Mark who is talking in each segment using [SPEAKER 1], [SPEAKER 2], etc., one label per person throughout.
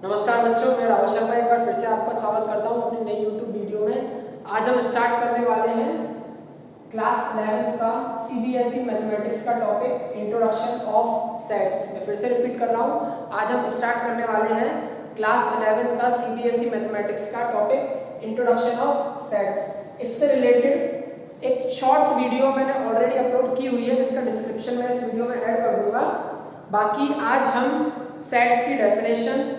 [SPEAKER 1] नमस्कार बच्चों, मैं राहुल शर्मा एक बार फिर से आपका स्वागत करता हूं अपनी नई YouTube वीडियो में। आज हम स्टार्ट करने वाले हैं क्लास 11th का CBSE मैथमेटिक्स का टॉपिक इंट्रोडक्शन ऑफ सेट्स। मैं फिर से रिपीट कर रहा हूं, आज हम स्टार्ट करने वाले हैं क्लास 11th का CBSE मैथमेटिक्स का टॉपिक इंट्रोडक्शन ऑफ सेट्स। इससे रिलेटेड एक शॉर्ट वीडियो मैंने ऑलरेडी अपलोड की हुई है, जिसका डिस्क्रिप्शन में इस वीडियो में ऐड कर दूंगा। बाकी आज हम सेट्स की डेफिनेशन,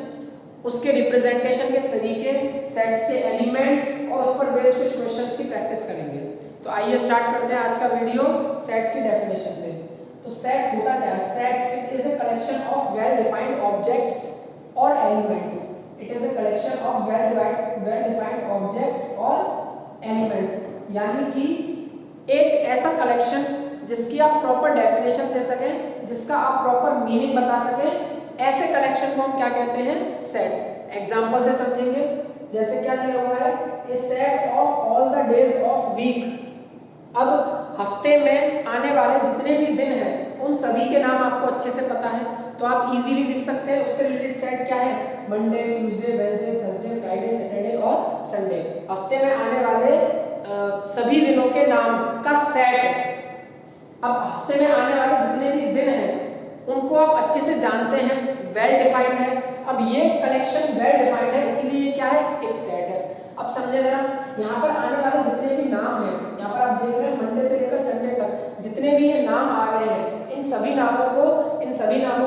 [SPEAKER 1] उसके रिप्रेजेंटेशन के तरीके, सेट्स के एलिमेंट और उस पर बेस्ड कुछ क्वेश्चंस की प्रैक्टिस करेंगे। तो आइए स्टार्ट करते हैं आज का वीडियो सेट्स की डेफिनेशन से। तो सेट होता क्या है? Set it is a collection of well defined objects और elements. It is a collection of well defined objects और एलिमेंट्स, यानी कि एक ऐसा कलेक्शन जिसकी आप प्रॉपर डेफिनेशन दे सकें, जिसका आप प्रॉपर मीनिंग बता सकें, ऐसे कलेक्शन को हम क्या कहते हैं? सेट। एग्जांपल से समझेंगे, जैसे क्या दिया हुआ है, a set of all the days of week. अब हफ्ते में आने वाले जितने भी दिन हैं उन सभी के नाम आपको अच्छे से पता है, तो आप इजीली लिख सकते हैं उससे रिलेटेड सेट क्या है? Monday, Tuesday, Wednesday, Thursday, Friday, Saturday और संडे। हफ्ते में आने वाले सभी दिनों के नाम का सेट है। अब हफ्ते में आने वाले जितने भी दिन हैं उनको आप अच्छे से जानते हैं, वेल डिफाइंड है। अब ये कलेक्शन वेल डिफाइंड है, इसीलिए क्या है? एक सेट है। अब समझे जरा, यहाँ पर आने वाले जितने भी नाम हैं, यहाँ पर आप देख रहे हैं मंडे से लेकर संडे तक जितने भी ये नाम आ रहे हैं, इन सभी नामों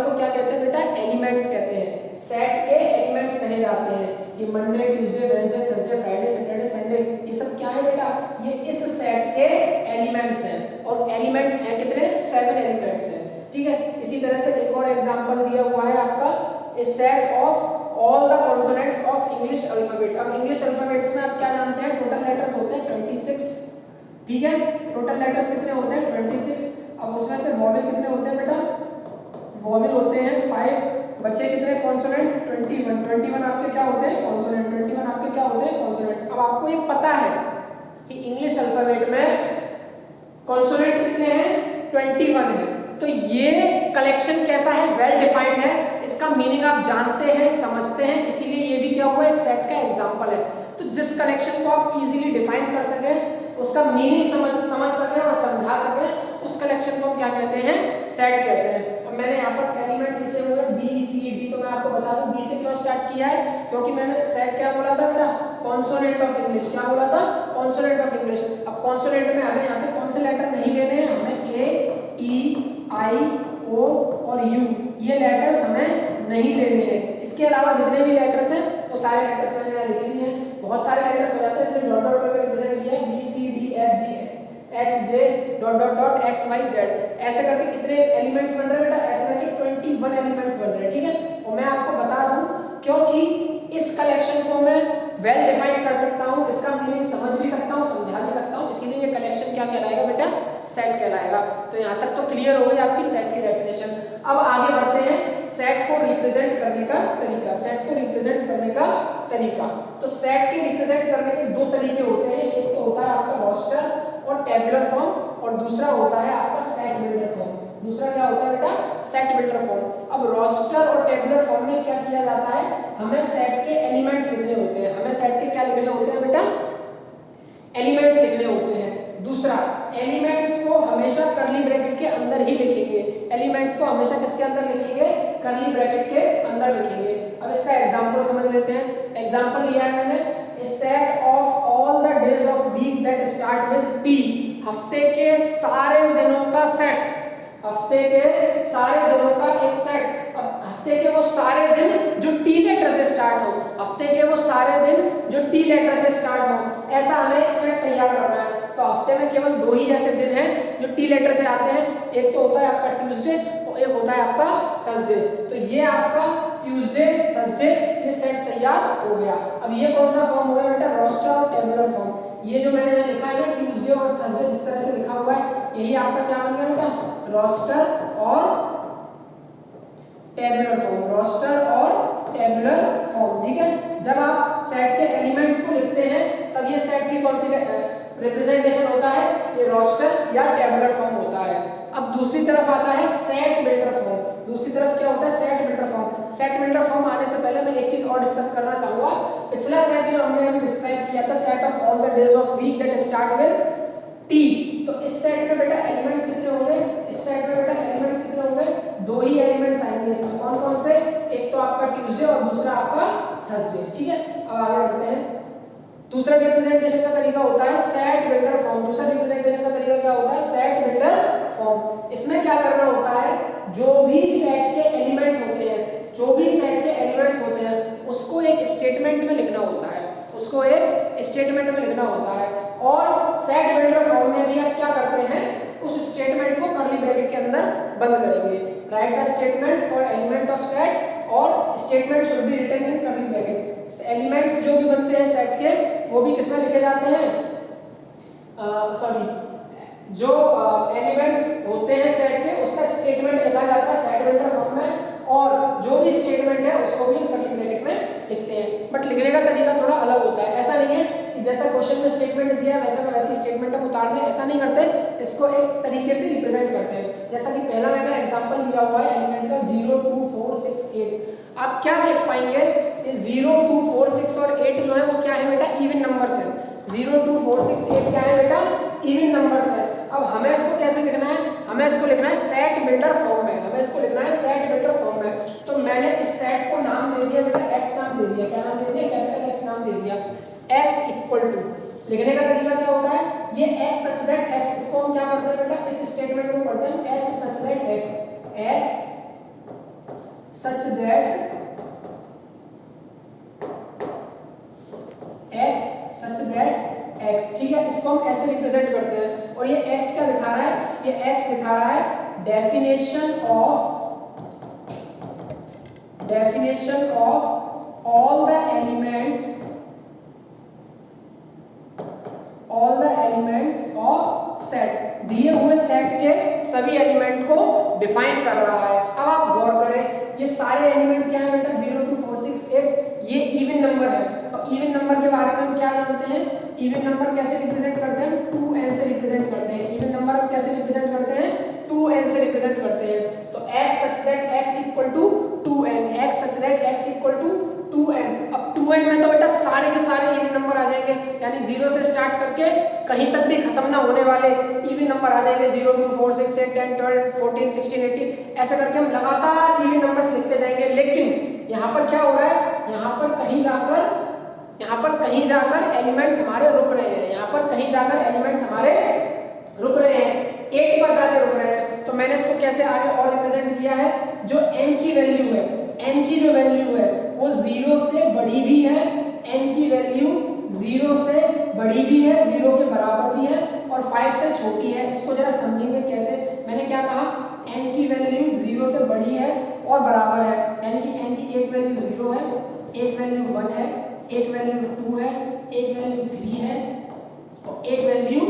[SPEAKER 1] को क्या कहते हैं बेटा? एलिमेंट्स कहते हैं। सेट के एलिमेंट्स कहे जाते हैं। ये Monday, Tuesday, Wednesday, Thursday, Friday, Saturday, Sunday, ये सब क्या है बेटा? ये इस सेट के एलिमेंट्स हैं। और एलिमेंट्स हैं कितने? 7 एलिमेंट्स हैं। ठीक है। इसी तरह से एक और एग्जांपल दिया हुआ है आपका, a set of all the consonants of English alphabet. अब इंग्लिश अल्फाबेट्स में आप क्या जानते हैं? टोटल लेटर्स होते हैं 26। ठीक है, टोटल लेटर्स कितने होते हैं? 26। अब उसमें से वॉवेल कितने होते हैं बेटा? वॉवेल होते हैं 5। बचे कितने कॉन्सोनेंट? 21 आपके क्या होते हैं? कॉन्सोनेंट। 21 आपके क्या होते हैं? कॉन्सोनेंट। अब आपको ये पता है कि इंग्लिश अल्फाबेट में कॉन्सोनेंट कितने हैं? 21 है। तो ये कलेक्शन कैसा है? वेल डिफाइंड है। इसका मीनिंग आप जानते हैं, समझते हैं, इसीलिए ये भी क्या हुआ? एक सेट का एग्जांपल है। तो जिस कलेक्शन को आप इजीली डिफाइन कर सकें, उसका मीनिंग समझ सकें और समझा सकें, उस कलेक्शन को हम क्या कहते हैं? सेट कहते हैं। अब मैंने यहाँ पर एलिमेंट्स लिखे हुए हैं बी, सी, डी। तो मैं आपको बता दूं बी से क्यों स्टार्ट किया है, क्योंकि मैंने सेट क्या बोला था बेटा? Consonant of English. क्या बोला था? Consonant of English. अब कॉन्सोनेंट में हमें यहाँ से कौन से लेटर नहीं लेने हैं? हमें ए, ई, आई, ओ और यू, ये लेटर्स हमें नहीं लेने हैं। इसके अलावा जितने भी लेटर्स हैं वो सारे लेटर्स मैंने यहाँ लिख दिए हैं। बहुत सारे लेटर्स हो जाते हैं, इसलिए डॉट डॉट करके रिप्रेजेंट किया है, B, C, D, F, G, H, J, dot dot dot, X, Y, Z. ऐसे करके कितने एलिमेंट्स बन रहे हैं बेटा? ऐसे करके 21 एलिमेंट्स बन रहे हैं। ठीक है, और मैं आपको बता दूं, क्योंकि इस कलेक्शन को मैं वेल डिफाइन कर सकता हूँ, इसका मीनिंग समझ भी सकता हूँ, समझा भी सकता हूँ, इसीलिए ये कलेक्शन क्या कहलाएगा बेटा? सेट कहलाएगा। तो यहाँ तक तो क्लियर हो गई आपकी सेट की डेफिनेशन। अब आगे बढ़ते हैं सेट को रिप्रेजेंट करने का तरीका। सेट को रिप्रेजेंट करने का तरीका, तो सेट के रिप्रेजेंट करने के दो तरीके होते हैं। एक तो होता है आपका रोस्टर और टेबुलर फॉर्म, और दूसरा होता है आपका सेट बिल्डर फॉर्म। दूसरा क्या होता है बेटा? Set builder form. अब रोस्टर और टेबुलर फॉर्म में क्या किया जाता है? हमें सेट के एलिमेंट्स लिखने होते हैं। हमें सेट के क्या लिखने होते हैं बेटा? एलिमेंट्स लिखने होते हैं। दूसरा, एलिमेंट्स को हमेशा कर्ली ब्रैकेट के अंदर ही लिखेंगे। एलिमेंट्स को हमेशा किसके अंदर लिखेंगे? कर्ली ब्रैकेट के अंदर लिखेंगे। अब इसका एग्जांपल समझ लेते हैं। एग्जांपल लिया है मैंने, a set of all the days of week that start with T. हफ्ते के सारे दिनों का सेट। हफ्ते के सारे दिनों का एक सेट। अब हफ्ते के वो सारे दिन जो टी लेटर से स्टार्ट हो, हफ्ते के वो सारे दिन जो टी लेटर से स्टार्ट हो, ऐसा हमें एक सेट तैयार करना है। तो हफ्ते में केवल 2 ही ऐसे दिन हैं जो टी लेटर से आते हैं। एक तो होता है आपका ट्यूसडे और एक होता है आपका थर्सडे। तो ये आपका ट्यूसडे, थर्सडे, ये सेट तैयार हो गया। अब ये कौन सा फॉर्म हो गया बेटा? रोस्टर और टेबुलर फॉर्म। ये जो मैंने यहाँ लिखा है ना, ट्यूसडे और थर्सडे जिस तरह से लिखा हुआ है, यही आपका क्या हो गया बेटा? रोस्टर और टेबुलर फॉर्म। रोस्टर और टेबुलर फॉर्म। ठीक है, जब आप सेट के एलिमेंट्स को लिखते हैं तब ये सेट की कौन सी रिप्रेजेंटेशन होता है? ये रोस्टर या टेबुलर फॉर्म होता है। अब दूसरी तरफ आता है सेट बिल्डर फॉर्म। दूसरी तरफ क्या होता है set builder form. Set builder form आने से पहले मैं एक चीज और डिस्कस करना चाहूंगा। पिछला सेट जो हमने अभी डिस्क्राइब किया था, set of all the days of week that start with T, तो इस सेट में बेटा एलिमेंट्स कितने होंगे, इस सेट में बेटा एलिमेंट्स कितने होंगे, दो ही एलिमेंट्स आएंगे इसमें। कौन कौन से, एक तो आपका ट्यूसडे और दूसरा आपका थर्सडे। ठीक है, अब आगे बढ़ते हैं। दूसरा रिप्रेजेंटेशन का तरीका होता है सेट बिल्डर फॉर्म। दूसरा रिप्रेजेंटेशन का तरीका क्या होता है, सेट बिल्डर फॉर्म। इसमें क्या करना होता है, जो भी सेट के एलिमेंट होते हैं, जो भी सेट के एलिमेंट्स होते हैं उसको एक स्टेटमेंट में लिखना होता है, उसको एक स्टेटमेंट में लिखना होता है। और सेट बिल्डर फॉर्म में भी आप क्या करते हैं, उस स्टेटमेंट को कर्ली ब्रैकेट के अंदर बंद करेंगे। Write the statement for element of set और statement should be written in curly bracket. Elements जो भी बनते हैं सेट के वो भी किसमें लिखे जाते हैं, जो एलिमेंट्स होते हैं सेट के उसका स्टेटमेंट लिखा जाता है सेट बिल्डर फॉर्म में, और जो भी स्टेटमेंट है उसको भी कर्ली ब्रैकेट में लिखते हैं। बट लिखने का तरीका थोड़ा अलग होता है। ऐसा नहीं है कि जैसा क्वेश्चन में स्टेटमेंट दिया वैसा का वैसी स्टेटमेंट हम उतार दें, ऐसा नहीं करते, इसको एक तरीके से रिप्रेजेंट करते हैं। जैसा कि पहला मैंने एग्जांपल लिया हुआ है एलिमेंट का 0 2 4 6 8। आप क्या देख पाएंगे, 0 2 4 6 और 8 जो है वो क्या है बेटा, इवन नंबर्स है। 0 2 4 6 8 क्या है बेटा, इवन नंबर्स है। अब हमें इसको कैसे लिखना है, हमें इसको लिखना है सेट बिल्डर फॉर्म में, हमें इसको लिखना है सेट बिल्डर फॉर्म में। तो मैंने इस सेट को नाम दे दिया बेटा x नाम दे दिया, क्या नाम दे दिया, कैपिटल X नाम दे दिया। x इक्वल टू, लिखने का तरीका क्या होता है, ये x सच दैट x, इसको हम क्या करते हैं बेटा, इस स्टेटमेंट को पढ़ते हैं x such that x, x such that x such that x। ठीक है, इसको हम ऐसे रिप्रेजेंट करते हैं। और ये x क्या दिखा रहा है, ये x दिखा रहा है definition of all the elements of set. दिए हुए सेट के सभी एलिमेंट को डिफाइन कर रहा है। अब आप गौर करें, ये सारे एलिमेंट क्या है बेटा, 0 2 4 6 8, ये इवन नंबर है। अब इवन नंबर के बारे में हम क्या जानते हैं, इवन नंबर कैसे रिप्रेजेंट करते हैं, 2n से रिप्रेजेंट करते हैं। इवन नंबर हम कैसे रिप्रेजेंट करते हैं, 2n से रिप्रेजेंट करते हैं। तो x such that x equal to 2n, x such that x equal to 2n। अब 2n में तो बेटा सारे के सारे इवन नंबर आ जाएंगे, यानी 0 से स्टार्ट करके कहीं तक भी खत्म ना होने वाले इवन नंबर आ जाएंगे। 0 2 4 6 8 10 12 14 16 18, ऐसा करके हम लगातार इवन नंबर्स लिखते जाएंगे। लेकिन यहाँ पर क्या हो रहा है, यहाँ पर कहीं जाकर एलिमेंट्स हमारे रुक रहे हैं, यहाँ पर कहीं जाकर एलिमेंट्स हमारे रुक रहे हैं, 8 पर जाके रुक रहे हैं। तो मैंने इसको कैसे आगे और रिप्रेजेंट किया है, जो n की वैल्यू है, n की जो वैल्यू है वो 0 से बड़ी भी है, n की वैल्यू 0 से बड़ी भी है, 0 के बराबर भी है और 5 से छोटी है। इसको जरा समझेंगे कैसे। मैंने क्या कहा, n की वैल्यू 0 से बड़ी है और बराबर है, यानी कि n की एक वैल्यू 0 है, एक वैल्यू 1 है, एक वैल्यू 2 है, एक वैल्यू 3 है और एक वैल्यू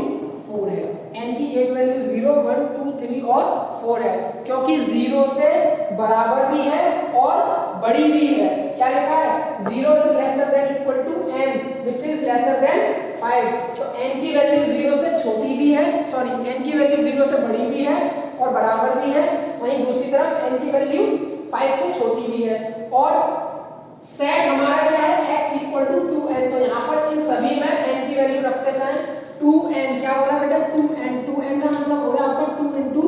[SPEAKER 1] 4 है। n की एक वैल्यू 0 1 2 3 और 4 है, क्योंकि 0 से बराबर भी है और बड़ी भी है। क्या लिखा है, 0 is lesser than equal to n which is lesser than 5। तो n की वैल्यू 0 से छोटी भी है, n की वैल्यू 0 से बड़ी भी है और बराबर भी है, वहीं दूसरी तरफ n की वैल्यू 5 से छोटी भी है। और सेट हमारा क्या है, x equal to 2n। तो यहाँ पर इन सभी में n की वैल्यू रखते जाएं। 2n क्या हो रहा है बेटा, 2n का मतलब हो गया आपका 2 into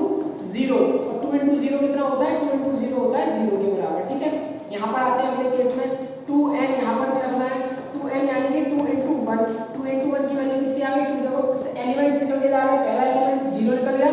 [SPEAKER 1] 0, और 2 into 0 कितना होता है, 2 into 0 होता है 0 के बराबर। ठीक है, यहाँ पर आते हैं अगले केस में, 2n यहाँ पर भी रखना है। 2n यानी कि 2 into 1, 2 into 1 की वैल्यू कितनी आ गई, 2। देखो एलिमेंट्स निकल के जा रहे हैं, पहला एलिमेंट 0 निकल गया,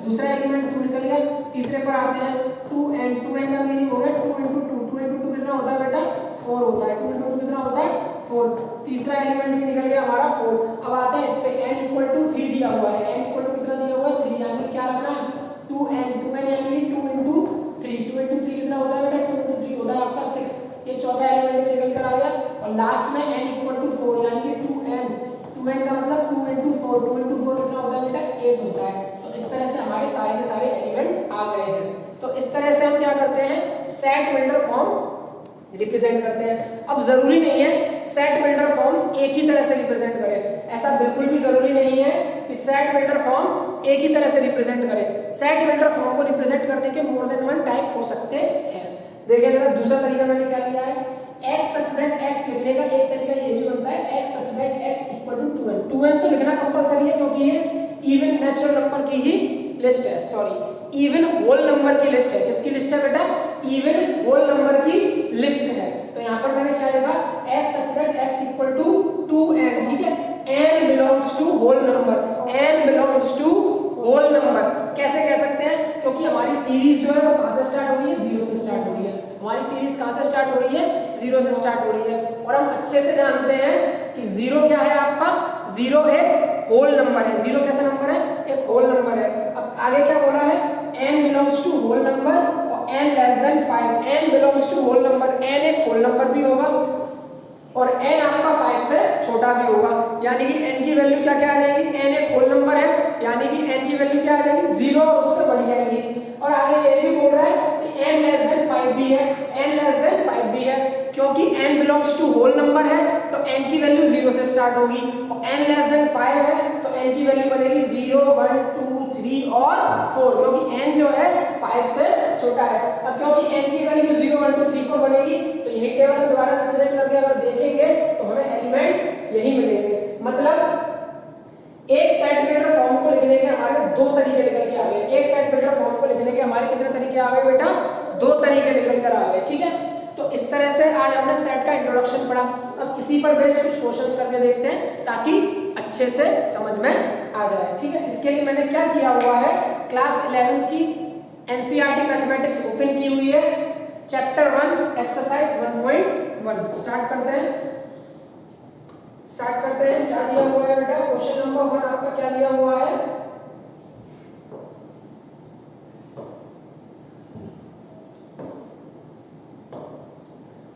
[SPEAKER 1] दूसरा एलिमेंट 2 निकल गया, तीसरे पर आते हैं 2n का मीनिंग हो गया 2 into 2, 2 into 2 कितना होता है बेटा, 4 होता है, 2 into 2 कितना होता है 4। तीसरा एलिमेंट भी निकल गया हमारा 4। अब आते हैं इस पे, n equal to 3 दिया हुआ है, n equal to कितना दिया हुआ है 3, यानी क्या रखना है 2n यानी 2 into 3, 2 into 3 कितना होता है बेटा, 2 into 3 होता है आपका 6। ये चौथा एलिमेंट भी निकल कर आ गया और लास्ट में n equal to 4 यानी कि 2n का मतलब 2 into 4, 2 into 4 कितना होता है बेटा 8 होता है। तो इस तरह से हमारे सारे के सारे एलिमेंट आ गए हैं। तो इस तरह से हम क्या करते हैं, सेट बिल्डर फॉर्म रिप्रेजेंट करते हैं। अब जरूरी नहीं है सेट बिल्डर फॉर्म एक ही तरह से रिप्रेजेंट करे, ऐसा बिल्कुल भी जरूरी नहीं है कि सेट बिल्डर फॉर्म एक ही तरह से रिप्रेजेंट करे। सेट बिल्डर फॉर्म को रिप्रेजेंट करने के मोर देन वन टाइप हो सकते हैं। देखिए जरा दूसरा तरीका मैंने क्या लिया है, x सच दैट x लिखने का एक तरीका ये भी बनता है x such that x equal to 2n। 2n तो लिखना कंपलसरी है क्योंकि ये इवन नेचुरल नंबर की ही लिस्ट है, सॉरी इवन होल नंबर की लिस्ट है। किसकी लिस्ट है बेटा? इवन होल नंबर की लिस्ट है। तो यहाँ पर मैंने क्या लिखा, x such that x equal to 2n, ठीक है। n belongs to whole number, n belongs to whole number कैसे कह सकते हैं? क्योंकि हमारी सीरीज जो है वो कहां से स्टार्ट हो रही है? 0 से स्टार्ट हो रही है। हमारी सीरीज कहां से स्टार्ट हो रही है? 0 से स्टार्ट हो रही है। और हम अच्छे से जानते हैं कि 0 क्या है आपका? 0 एक होल नंबर है। 0 कैसा नंबर है? एक होल नंबर है। अब आगे क्या बोला है? n belongs to whole number और n less than 5। n belongs to whole number, n एक होल नंबर भी होगा और n आपका 5 से छोटा भी होगा, यानी कि n की वैल्यू क्या क्या आ जाएगी? n एक होल नंबर है, यानी कि n की वैल्यू क्या आ जाएगी? 0 और उससे बढ़ जाएगी। और आगे ये भी बोल रहा है कि n लेस देन 5 भी है, n लेस देन 5 भी है, क्योंकि n belongs to whole number है तो n की वैल्यू 0 से स्टार्ट होगी और n लेस देन 5 है तो n की वैल्यू बनेगी 0, 1, 2, 3 और 4, क्योंकि n जो है 5 से छोटा है। अब क्योंकि n की वैल्यू 0, 1, 2, 3, 4 बनेगी तो यही टेबल हम दोबारा रिप्रेजेंट करके अगर देखेंगे तो हमें एलिमेंट्स यही मिलेंगे। मतलब एक सेट बिल्डर फॉर्म को लिखने के हमारे दो तरीके निकल के आ गए। एक सेट बिल्डर फॉर्म को लिखने के हमारे कितने तरीके आ गए बेटा? दो तरीके निकल कर आ गए, ठीक है। तो इस तरह से आज हमने सेट का इंट्रोडक्शन पढ़ा। अब इसी पर बेस्ड कुछ क्वेश्चंस करके देखते हैं ताकि अच्छे से समझ में आ जाए, ठीक है। इसके लिए मैंने क्या किया हुआ है, क्लास 11th की एनसीईआरटी मैथमेटिक्स ओपन की हुई है, चैप्टर 1 एक्सरसाइज 1.1 स्टार्ट करते हैं। क्या दिया हुआ है बेटा? क्वेश्चन नंबर 1 आपका क्या दिया हुआ है?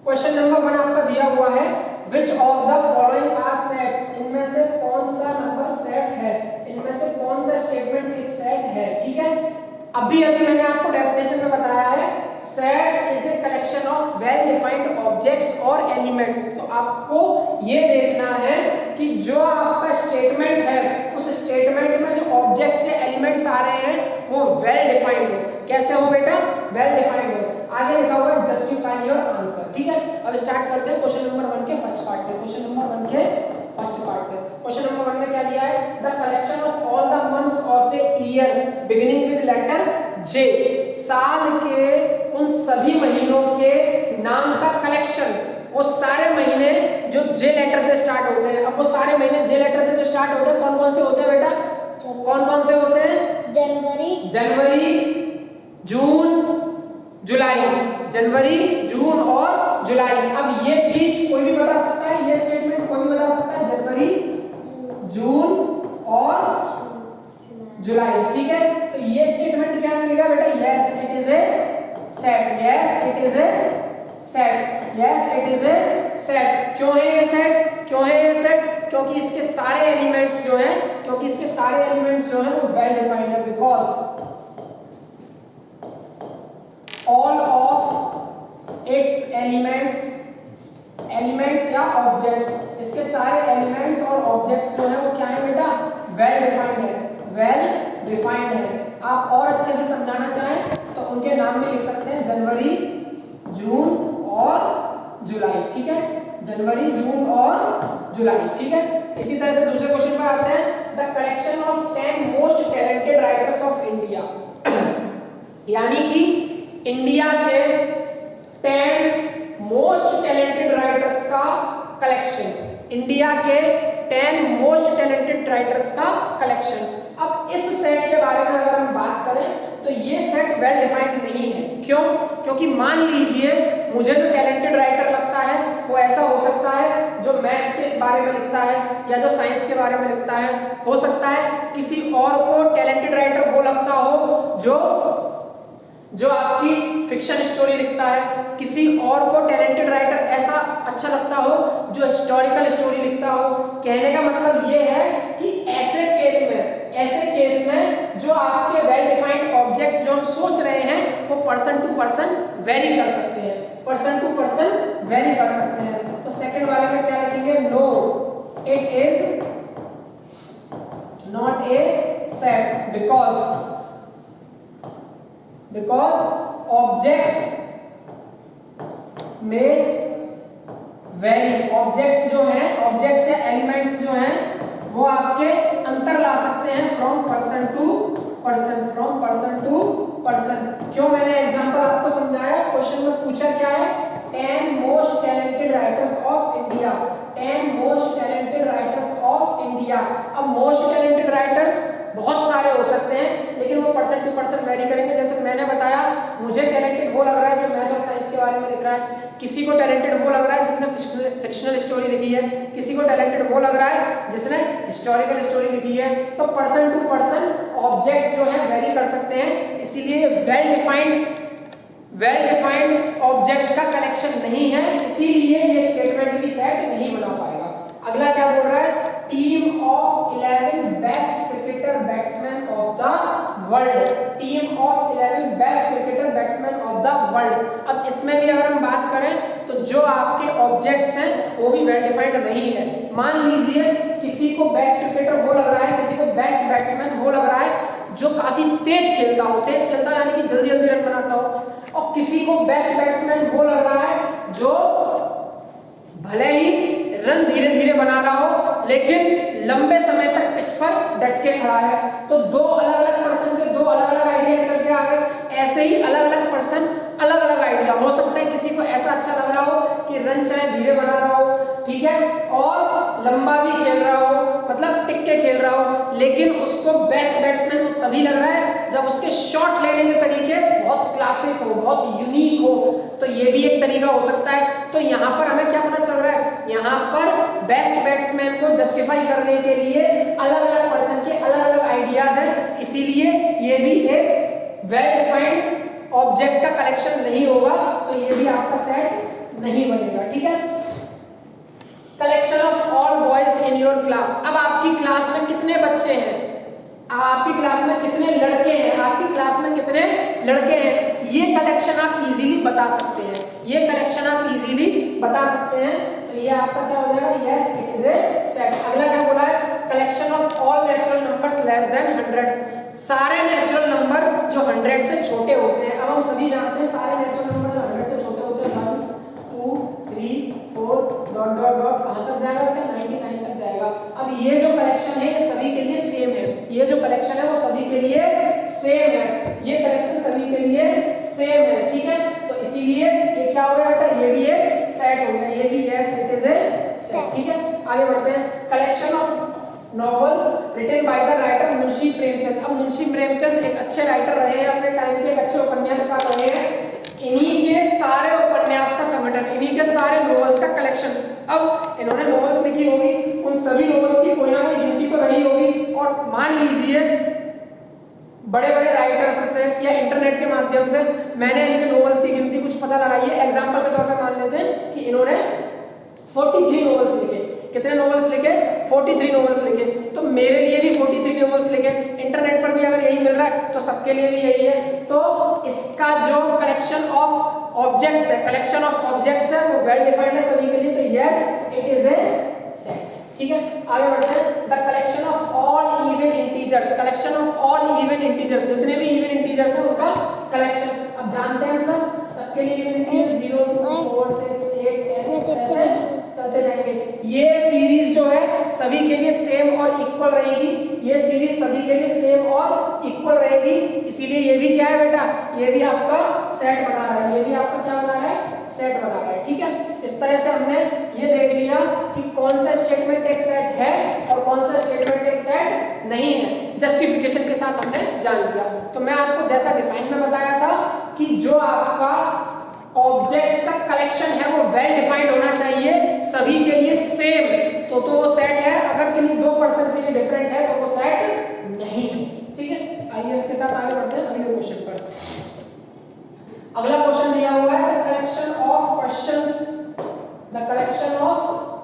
[SPEAKER 1] क्वेश्चन नंबर 1 आपका दिया हुआ है, which of the following are sets, इनमें से कौन सा नंबर सेट है, इनमें से कौन सा स्टेटमेंट एक सेट है, ठीक है। अभी मैंने आपको डेफिनेशन में बताया है, set is a collection of well defined objects और एलिमेंट्स। तो आपको ये देखना है कि जो आपका स्टेटमेंट है उस स्टेटमेंट में जो ऑब्जेक्ट्स या एलिमेंट्स आ रहे हैं वो वेल डिफाइंड हो। कैसे हो बेटा? वेल डिफाइंड हो। आगे लिखा हुआ है जस्टिफाई योर आंसर, ठीक है। अब स्टार्ट करते हैं क्वेश्चन नंबर 1 के फर्स्ट पार्ट से। क्वेश्चन नंबर 1 के फर्स्ट पार्ट से क्वेश्चन नंबर 1 में क्या दिया है? The collection of all the months of a year beginning with letter J, साल के उन सभी महीनों के नाम का कलेक्शन, वो सारे महीने जो जे लेटर से स्टार्ट होते हैं। अब वो सारे महीने जे लेटर से जो स्टार्ट होते हैं कौन कौन से होते हैं बेटा? कौन कौन से होते हैं? जनवरी, जून, जुलाई। जनवरी, जून और जुलाई। अब ये चीज कोई भी बता सकता है, ये स्टेटमेंट कोई भी बता सकता है, जनवरी, जून और जुलाई, ठीक है। तो ये स्टेटमेंट क्या मिलेगा बेटा? Yes it is a set, yes it is a set, yes it is a set. क्यों है ये सेट? क्यों है ये सेट? क्योंकि इसके सारे एलिमेंट्स जो है, क्योंकि इसके सारे एलिमेंट्स जो है वो वेल डिफाइंड है, because all of its elements या ऑब्जेक्ट्स, इसके सारे एलिमेंट्स और ऑब्जेक्ट्स जो है वो क्या है बेटा? वेल डिफाइंड है, वेल डिफाइंड है। आप और अच्छे से समझाना चाहें तो उनके नाम भी लिख सकते हैं, जनवरी, जून और जुलाई, ठीक है। जनवरी, जून और जुलाई, ठीक है। इसी तरह से दूसरे क्वेश्चन पर आते हैं, the collection of 10 most talented writers of India, यानी कि इंडिया के 10 मोस्ट टैलेंटेड राइटर्स का कलेक्शन, इंडिया के 10 मोस्ट टैलेंटेड राइटर्स का कलेक्शन। अब इस सेट के बारे में अगर हम बात करें तो ये सेट वेल डिफाइंड नहीं है। क्यों? क्योंकि मान लीजिए मुझे जो टैलेंटेड राइटर लगता है वो ऐसा हो सकता है जो मैथ्स के बारे में लिखता है या जो साइंस के बारे में लिखता है। हो सकता है किसी और को टैलेंटेड राइटर वो लगता हो जो आपकी फिक्शन स्टोरी लिखता है, किसी और को टैलेंटेड राइटर ऐसा अच्छा लगता हो जो हिस्टोरिकल स्टोरी लिखता हो। कहने का मतलब ये है कि ऐसे केस में ऐसे केस में जो आपके वेल डिफाइंड ऑब्जेक्ट्स जो हम सोच रहे हैं वो पर्सन टू पर्सन वेरी कर सकते हैं, पर्सन टू पर्सन वेरी कर सकते हैं। तो सेकंड वाले में क्या लिखेंगे, no it is not a set because objects में वेरी, ऑब्जेक्ट्स जो हैं, ऑब्जेक्ट्स या एलिमेंट्स जो हैं वो आपके अंतर ला सकते हैं from person to person, from person to person. क्यों मैंने एग्जांपल आपको समझाया, क्वेश्चन में पूछा क्या है, 10 most talented writers of India, 10 most talented writers of India. अब मोस्ट टैलेंटेड राइटर्स बहुत सारे हो सकते हैं लेकिन वो पर्सन टू पर्सन वेरी करेंगे। जैसे मैंने बताया मुझे टैलेंटेड वो लग रहा है जो मैथ और साइंस के बारे में लिख रहा है, किसी को टैलेंटेड वो लग रहा है जिसने फिक्शनल स्टोरी लिखी है, किसी को टैलेंटेड वो लग रहा है जिसने हिस्टोरिकल स्टोरी लिखी है। तो पर्सन टू पर्सन ऑब्जेक्ट्स जो है वेरी कर सकते हैं, इसीलिए वेल डिफाइंड ऑब्जेक्ट का कलेक्शन नहीं है, इसीलिए ये स्टेटमेंट भी सेट नहीं बना पाएगा। अगला क्या बोल रहा है, team of 11 best cricketer batsman of the world, team of 11 best cricketer batsman of the world. अब इसमें भी अगर हम बात करें तो जो आपके ऑब्जेक्ट्स हैं वो भी वेल डिफाइंड नहीं है। मान लीजिए किसी को बेस्ट क्रिकेटर वो लग रहा है, किसी को बेस्ट बैट्समैन वो लग रहा है जो काफी तेज खेलता हो, तेज खेलता यानी कि जल्दी जल्दी रन बनाता हो, और किसी को बेस्ट बैट्समैन वो लग रहा है जो भले ही रन धीरे धीरे बना रहा हो लेकिन लंबे समय तक पिच पर डट के खड़ा है। तो दो अलग अलग पर्सन के दो अलग अलग आइडिया निकल के आ गए। ऐसे ही अलग अलग पर्सन अलग अलग आइडिया हो सकता है, किसी को ऐसा अच्छा लग रहा हो कि रन चाहे धीरे बना रहा हो, ठीक है, और लंबा भी खेल रहा हो, मतलब टिक के खेल रहा हो, लेकिन उसको बेस्ट बैट्समैन तभी लग रहा है जब उसके शॉट लेने के तरीके बहुत क्लासिक हो, बहुत यूनिक हो। तो ये भी एक तरीका हो सकता है। तो यहाँ पर हमें क्या पता चल रहा है, यहाँ पर बेस्ट बैट्समैन को जस्टिफाई करने के लिए अलग अलग पर्सन के अलग अलग आइडियाज हैं, इसीलिए ये भी एक वेल डिफाइंड ऑब्जेक्ट का कलेक्शन नहीं होगा, तो ये भी आपका सेट नहीं बनेगा, ठीक है। Collection of all boys in your class. अब आपकी क्लास में कितने बच्चे हैं, आपकी क्लास में कितने लड़के हैं, आपकी क्लास में कितने लड़के हैं, ये कलेक्शन आप इजीली बता सकते हैं, ये कलेक्शन आप इजीली बता सकते हैं। तो ये आपका क्या हो जाएगा, yes it is a set. अगला क्या बोला है, collection of all natural numbers less than 100। सारे नेचुरल नंबर जो 100 से छोटे होते हैं। अब हम सभी जानते हैं सारे नेचुरल नंबर जो 100 से छोटे होते हैं, 1 2 3 4 डॉट डॉट डॉट कहां तक जाएगा बेटा, 99 तक जाएगा। अब ये जो कलेक्शन है ये सभी के लिए सेम है, ये जो कलेक्शन है वो सभी के लिए सेम है, ये कलेक्शन सभी के लिए सेम है, ठीक है। तो इसीलिए ये क्या हो गया बेटा, ये भी एक सेट हो गया, ये भी yes it is a set, ठीक है। आगे बढ़ते हैं, collection of novels written by the writer Munshi Premchand. अब मुंशी प्रेमचंद एक अच्छे राइटर रहे हैं, अपने टाइम के एक अच्छे उपन्यासकार रहे हैं, इन्हीं के सारे उपन्यास का संगठन, इन्हीं के सारे नॉवेल्स का कलेक्शन। अब इन्होंने नॉवेल्स लिखी होगी, उन सभी नॉवेल्स की कोई ना कोई गिनती तो रही होगी, और मान लीजिए बड़े बड़े राइटर्स से या इंटरनेट के माध्यम से मैंने इनके नॉवेल्स की गिनती कुछ पता लगाई है। एग्जांपल के तौर पर मान लेते हैं कि इन्होंने 43 नॉवेल्स लिखे। कितने नॉवेल्स लिखे, 43 नॉवेल्स लिखे। तो मेरे लिए भी 43 नॉवेल्स लिखे, इंटरनेट पर भी अगर यही मिल रहा है तो सबके लिए भी यही है। तो इसका जो कलेक्शन ऑफ ऑब्जेक्ट्स है, कलेक्शन ऑफ ऑब्जेक्ट्स है वो वेल डिफाइंड है सभी के लिए, तो yes it is a set, ठीक है। आगे बढ़ते हैं, the collection of all even integers. Collection of all even integers, जितने भी इवन इंटीजर्स हैं उनका कलेक्शन। अब जानते हैं हम सबके लिए इवन इंटीजर 0 2 4 6 8 10 ऐसे चलते जाएंगे। ये सीरीज जो है सभी के लिए सेम और इक्वल रहेगी, ये सीरीज सभी के लिए सेम और इक्वल रहेगी, इसीलिए ये भी क्या है बेटा, ये भी आपका सेट बना रहा है, ये भी आपका क्या बना रहा है, सेट बना रहा है, ठीक है। इस तरह से हमने ये देख लिया कि कौन सा स्टेटमेंट एक सेट है और कौन सा स्टेटमेंट एक सेट नहीं है, जस्टिफिकेशन के साथ हमने जान लिया। तो मैं आपको जैसा डिफाइन में बताया था कि जो आपका ऑब्जेक्ट्स का कलेक्शन है वो वेल डिफाइंड होना चाहिए, सभी के लिए सेम, तो वो सेट है। अगर किन्हीं दो पर्सन के लिए डिफरेंट है तो वो सेट नहीं, ठीक है। आइए इसके साथ आगे बढ़ते हैं अगले क्वेश्चन पर। अगला क्वेश्चन दिया हुआ है the collection of questions, the collection of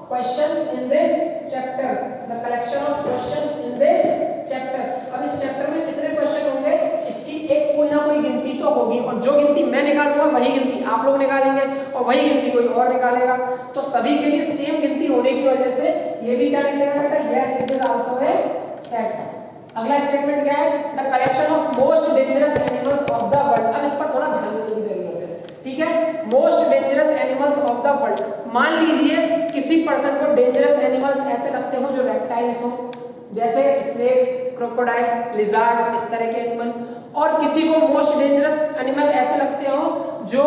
[SPEAKER 1] questions in this chapter, the collection of questions in this chapter. अब इस चैप्टर में कितने क्वेश्चन होंगे, इसकी एक कोई ना कोई गिनती तो होगी, और जो गिनती मैं निकालूंगा वही गिनती आप लोग निकालेंगे और वही गिनती कोई और निकालेगा। तो सभी के लिए सेम गिनती होने की वजह से ये भी क्या निकलेगा बेटा, yes it is also a set. अगला स्टेटमेंट क्या है, the collection of most dangerous animals of the world. अब इस पर थोड़ा ध्यान देने की जरूरत है, ठीक है। Most dangerous animals of the world, मान लीजिए किसी पर्सन को डेंजरस एनिमल्स ऐसे लगते हो जो रेप्टाइल्स हो, जैसे स्नेक, क्रोकोडाइल, लिजार्ड, इस तरह के एनिमल, और किसी को मोस्ट डेंजरस एनिमल ऐसे लगते हो जो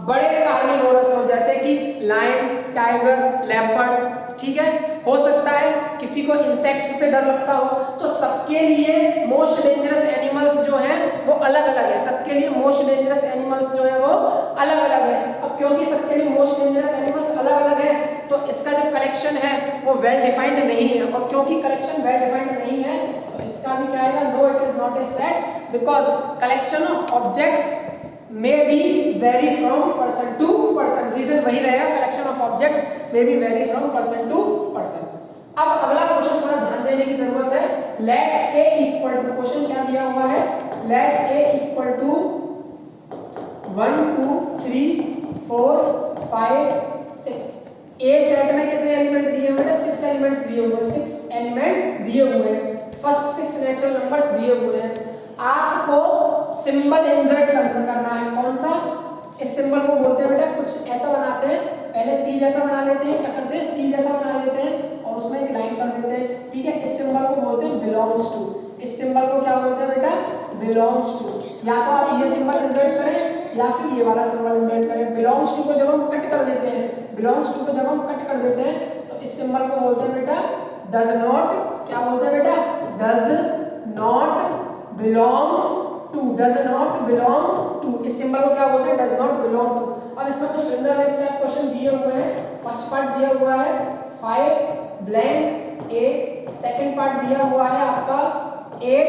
[SPEAKER 1] बड़े कार्निवोरस हो, जैसे कि लायन, टाइगर, लेपर्ड, ठीक है। हो सकता है किसी को इंसेक्ट्स से डर लगता हो। तो सबके लिए मोस्ट डेंजरस एनिमल्स जो हैं वो अलग अलग है, सबके लिए मोस्ट डेंजरस एनिमल्स जो है वो अलग अलग है। अब क्योंकि सबके लिए मोस्ट डेंजरस एनिमल्स अलग अलग है तो इसका जो कलेक्शन है वो वेल डिफाइंड नहीं है, और क्योंकि कलेक्शन वेल डिफाइंड नहीं है तो इसका भी क्या आएगा, no it is not a set, because collection of objects may be vary from person to person। Reason वही रहेगा, collection of objects may be vary from person to person। अब अगला क्वेश्चन थोड़ा ध्यान देने की जरूरत है। Let a equal to, question क्या दिया हुआ है, let a equal to 1 2 3 4 5 6। A set में कितने एलिमेंट दिए हुए हैं, 6 एलिमेंट्स दिए हुए हैं, 6 एलिमेंट्स दिए हुए हैं, फर्स्ट 6 नेचुरल नंबर्स दिए हुए हैं। आपको सिंबल इंसर्ट करना है, कौन सा, इस सिंबल को बोलते हैं बेटा, कुछ ऐसा बनाते हैं, पहले सी जैसा बना लेते हैं, क्या करते हैं, सी जैसा बना लेते हैं और उसमें एक लाइन कर देते हैं, ठीक है। इस सिंबल को बोलते हैं बिलोंग्स टू, इस सिंबल को क्या बोलते हैं बेटा, बिलोंग्स टू। या तो आप ये सिंबल इंसर्ट करें या फिर ये वाला सिंबल इंसर्ट करें। बिलोंग्स टू को जब हम कट कर देते हैं, बिलोंग्स टू को जब हम कट कर देते हैं तो इस सिंबल को बोलते हैं बेटा डज नॉट, क्या बोलते हैं बेटा, does not belong to, does not belong to, इस सिंबल को क्या बोलते हैं, डज नॉट बिलोंग टू। अब इसमें कुछ सुंदर क्वेश्चन दिए हुए हैं। फर्स्ट पार्ट दिया हुआ है 5 ब्लैंक 8, सेकंड पार्ट दिया हुआ है आपका 8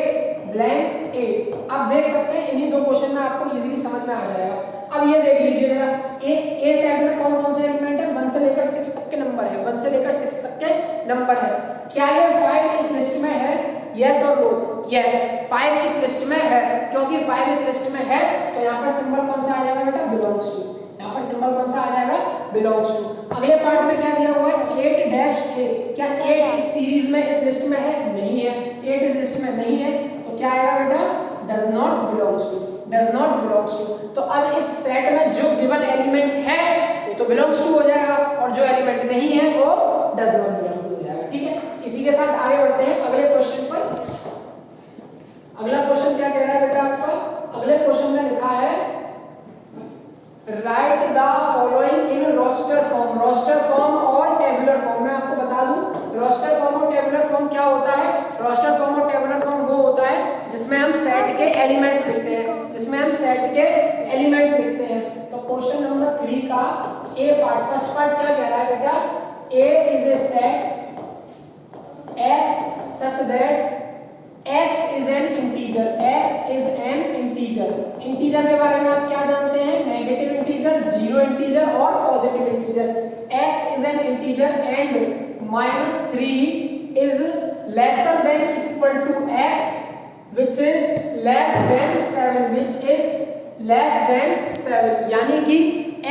[SPEAKER 1] ब्लैंक 8। आप देख सकते हैं इन्हीं दो क्वेश्चन में आपको इजीली समझ में आ जाएगा। अब ये देख लीजिए जरा, ए सेट में कौन कौन से एलिमेंट है, 1 से लेकर 6 तक के नंबर है, 1 से लेकर 6 तक के नंबर है। क्या ये 5 इस लिस्ट में है, यस और नो, यस 5 इस लिस्ट में है, क्योंकि 5 इस लिस्ट में है तो यहाँ पर सिंबल कौन सा आ जाएगा बेटा, बिलोंग्स टू, यहाँ पर सिंबल कौन सा आ जाएगा, बिलोंग्स टू। अगले पार्ट में क्या दिया हुआ है, 8-A, क्या 8 इस सीरीज में इस लिस्ट में है, नहीं है, 8 इस लिस्ट में नहीं है, तो क्या आएगा बेटा, does not belongs to, does not belongs to. तो अब इस सेट में जो गिवन एलिमेंट है वो तो बिलोंग्स टू हो जाएगा और जो एलिमेंट नहीं है वो डज नॉट बिलोंग टू हो जाएगा, ठीक है। इसी के साथ आगे बढ़ते हैं अगले क्वेश्चन पर। अगला क्वेश्चन क्या कह रहा है बेटा आपका, अगले क्वेश्चन में लिखा है write the following in roster form. Roster form और टेबुलर फॉर्म, मैं आपको बता दूं रोस्टर फॉर्म और टेबुलर फॉर्म क्या होता है। रोस्टर फॉर्म और टेबुलर फॉर्म वो होता है जिसमें हम सेट के एलिमेंट्स लिखते हैं, जिसमें हम सेट के एलिमेंट्स लिखते हैं। तो क्वेश्चन नंबर 3 का ए पार्ट, फर्स्ट पार्ट क्या कह रहा है बेटा, A is a set x such that x is an integer, x is an integer। Integer के बारे में आप क्या जानते हैं, नेगेटिव इंटीजर, जीरो इंटीजर और positive integer. x is an integer and -3 is lesser than equal to x which is less than 7, which is less than 7। यानी कि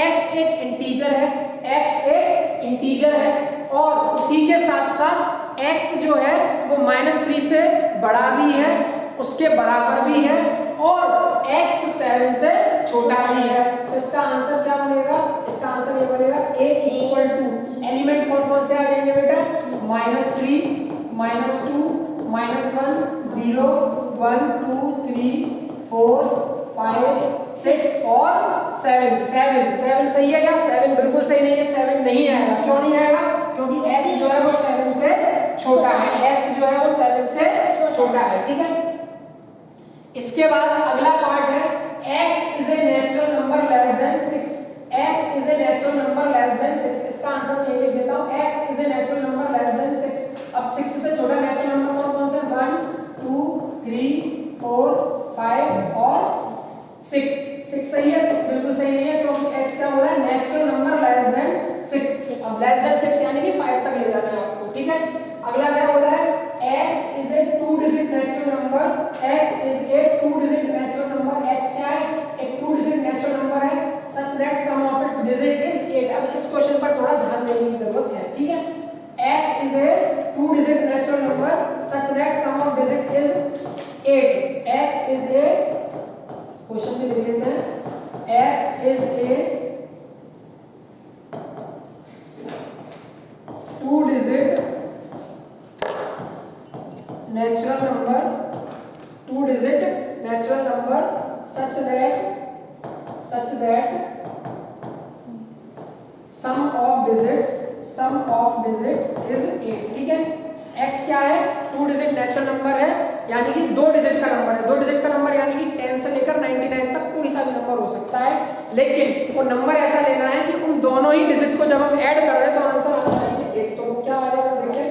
[SPEAKER 1] x एक इंटीजर है, x एक इंटीजर है और उसी के साथ साथ x जो है वो -3 से बड़ा भी है, उसके बराबर भी है और x 7 से छोटा भी है। तो इसका आंसर क्या बनेगा, इसका आंसर ये बनेगा a इक्वल टू, एलिमेंट कौन कौन से आ जाएंगे बेटा, -3, -2, -1, 0, 1, 2, 3, 4, 5, 6 और 7। 7 सही है क्या, 7 बिल्कुल सही नहीं है, 7 नहीं आएगा। क्यों नहीं आएगा, क्योंकि x जो है वो 7 से छोटा है, x जो है वो 7 से छोटा है, ठीक है। इसके बाद अगला पार्ट है x is a natural number less than 6, x is a natural number less than 6। इसका आंसर मैं लिख देता हूं, x is a natural number less than 6। अब 6 से छोटा नेचुरल नंबर कौन कौन से, 1, 2, 3, 4, 5 और 6। 6 सही है, 6 बिल्कुल सही नहीं है क्योंकि x क्या बोला है, नेचुरल नंबर लेस देन 6। अब लेस देन 6 यानी कि 5 तक ले जाना है आपको, ठीक है। अगला क्या बोला है, x इज ए पर थोड़ा ध्यान देने की जरूरत है, ठीक है। x is a 2-digit natural number such that sum of digit is 8. x is a question में लिख लेते हैं x is a 2-digit natural number, 2-digit natural number such that sum of digits is 8, ठीक है। x क्या है, 2 digit natural number है, यानी कि 2 डिजिट का नंबर है। 2 डिजिट का नंबर यानी कि 10 से लेकर 99 तक कोई सा भी नंबर हो सकता है, लेकिन वो नंबर ऐसा लेना है कि उन दोनों ही डिजिट को जब हम ऐड कर दें तो आंसर आना चाहिए 8। तो क्या आ जाएगा, देखिए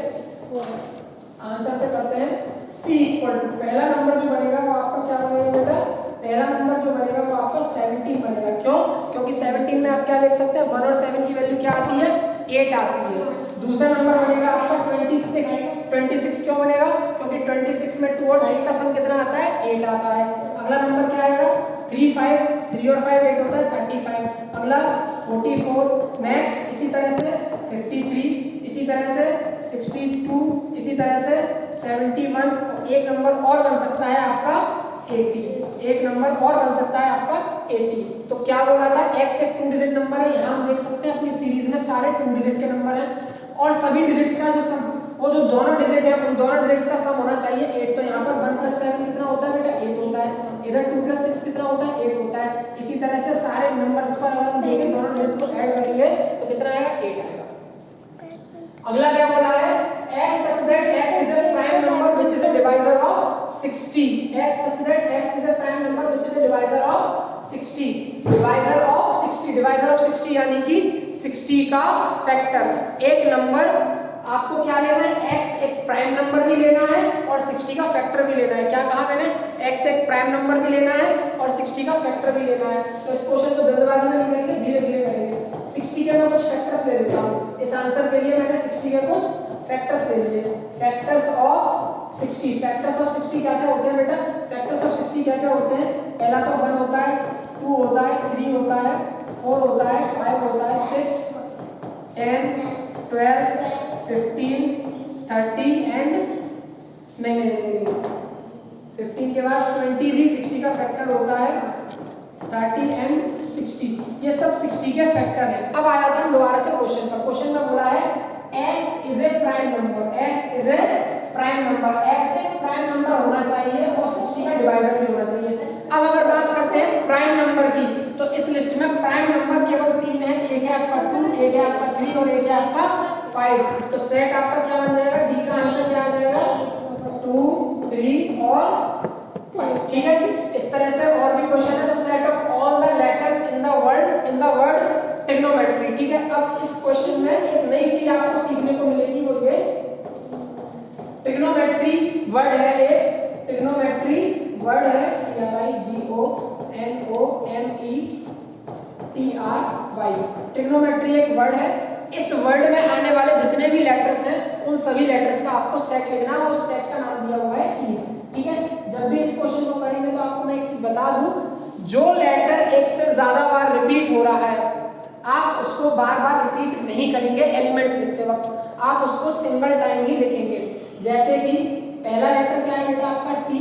[SPEAKER 1] आंसर से करते हैं c इक्वल टू पहला नंबर जो बनेगा वो आपका क्या बनेगा बेटा, पहला नंबर जो बनेगा वो आपका 17 बनेगा। क्यों, क्योंकि 17 में आप क्या देख सकते हैं 1 और 7 की वैल्यू क्या आती है, 8 आती है। दूसरा नंबर बनेगा आपका 26। 26 क्यों बनेगा, क्योंकि 26 में 2 और 6 का सम कितना आता है, 8 आता है। अगला नंबर क्या आएगा 3 और 5 8 होता है 35। अगला 44, नेक्स्ट इसी तरह से 53, इसी तरह से 62, इसी तरह से 71, एक नंबर और बन सकता है आपका 80, एक नंबर और बन सकता है आपका 80। तो क्या बोला था, x एक 2 डिजिट नंबर है। यहाँ हम देख सकते हैं अपनी सीरीज में सारे 2 डिजिट के नंबर हैं और सभी डिजिट्स का जो सम, वो जो दोनों डिजिट है उन दोनों डिजिट्स का सम होना चाहिए 8। तो यहाँ पर 1 + 7 कितना होता है बेटा, 8 होता है। इधर 2 + 6 कितना होता है, 8 होता है। इसी तरह से सारे नंबर्स पर अगर हम देखें दोनों डिजिट को ऐड करेंगे तो कितना आएगा, 8 आएगा। अगला क्या बोला है, x such that x is a prime number which is a divisor of 60. x such that x is a prime number which is a divisor of 60. divisor of 60 यानी कि 60 का फैक्टर। एक नंबर आपको क्या लेना है, x एक prime number भी लेना है और 60 का फैक्टर भी लेना है। क्या कहा मैंने, x एक प्राइम नंबर भी लेना है और 60 का फैक्टर भी लेना है। तो इस क्वेश्चन को जल्दबाजी में नहीं करेंगे, धीरे धीरे करेंगे। 60 के मैं कुछ फैक्टर्स ले लेता हूँ, इस आंसर के लिए मैंने 60 के कुछ फैक्टर्स ले लिए। फैक्टर्स ऑफ 60 क्या क्या होते हैं बेटा, फैक्टर्स ऑफ 60 क्या क्या होते हैं, पहला तो 1 होता है, 2 होता है, 3 होता है, 4 होता है, 5 होता है, 6, 10, 12, 15, 30 एंड नहीं 15 के बाद 20 भी 60 का फैक्टर होता है, 30 एंड 60, ये सब 60 के फैक्टर है। अब आ जाते हैं दोबारा से क्वेश्चन पर। क्वेश्चन में बोला है x is a prime number, x is a prime number, x एक प्राइम नंबर होना चाहिए और 60 का डिवाइजर भी होना चाहिए। अब अगर बात करते हैं प्राइम नंबर की, तो इस लिस्ट में प्राइम नंबर केवल 3 है, एक है आपका 2, एक है आपका 3 और एक है आपका 5। तो सेट आपका क्या बन जाएगा, डी का आंसर क्या आ जाएगा, 2, 3 और 5, ठीक है। इस तरह से और भी क्वेश्चन है, the set of all the letters in the word trigonometry, ठीक है। अब इस क्वेश्चन में एक नई चीज आपको सीखने को मिलेगी, वो ये ट्रिग्नोमेट्री वर्ड है, एक ट्रिग्नोमेट्री वर्ड है, TRIGONOMETRY। ट्रिग्नोमेट्री एक वर्ड है। इस वर्ड में आने वाले जितने भी लेटर्स हैं उन सभी लेटर्स का आपको सेट लिखना है, उस सेट का नाम दिया हुआ है ई, ठीक है। जब भी इस क्वेश्चन को करेंगे तो आपको मैं एक चीज बता दूं, जो लेटर एक से ज्यादा बार रिपीट हो रहा है आप उसको बार बार रिपीट नहीं करेंगे एलिमेंट्स लिखते वक्त, आप उसको सिंगल टाइम ही लिखेंगे। जैसे कि पहला लेटर क्या है बेटा आपका टी,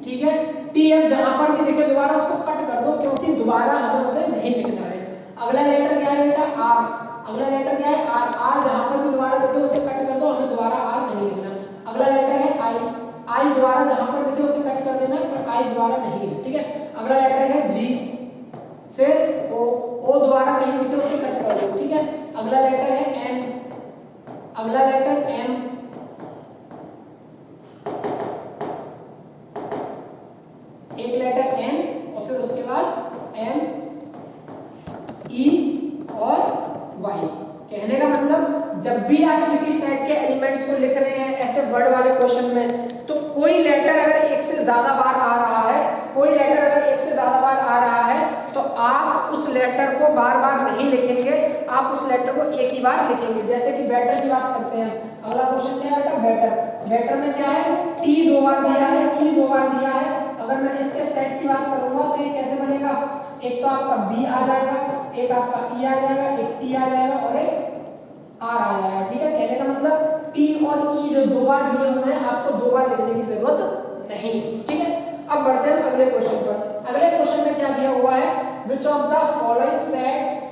[SPEAKER 1] ठीक है। टी अब जहां पर भी दिखे दोबारा उसको कट कर दो, क्योंकि दोबारा हमें उसे नहीं लिखना है। अगला लेटर क्या है बेटा आर, अगला लेटर क्या है आर, आर जहां पर भी दोबारा दिखे उसे कट कर दो, हमें दोबारा आर नहीं लिखना। अगला लेटर है आई, आई दोबारा जहां पर दिखे उसे कट कर देना, पर आई दोबारा नहीं लिखना, ठीक है। अगला लेटर है जी, फिर ओ दोबारा कहीं दिखे उसे कट कर दो, ठीक है। अगला लेटर है एम, अगला लेटर एम, एक लेटर एन और फिर उसके बाद एम, ई और वाई। कहने का मतलब जब भी आप किसी सेट के एलिमेंट्स को लिख रहे हैं ऐसे वर्ड वाले क्वेश्चन में, तो कोई लेटर अगर एक से ज्यादा बार आ रहा है, कोई लेटर अगर एक से ज्यादा बार आ रहा है, तो आप उस लेटर को बार बार नहीं लिखेंगे, आप उस लेटर को एक ही बार लिखेंगे। जैसे कि बेटर की बात करते हैं, अगला क्वेश्चन क्या है बेटा बेटर, बेटर में क्या है टी 2 बार दिया है, ई 2 बार दिया है। अगर मैं इसके सेट की बात करूंगा तो ये कैसे बनेगा, एक तो आपका बी आ जाएगा, एक आपका ई आ जाएगा, एक टी आ जाएगा और एक आर आ जाएगा। ठीक है, कहने का मतलब टी और ई जो दो बार दिए हुए हैं आपको दो बार लिखने की जरूरत नहीं। ठीक है, अब बढ़ते हैं अगले क्वेश्चन पर। अगले क्वेश्चन में क्या दिया हुआ है, which of the following sets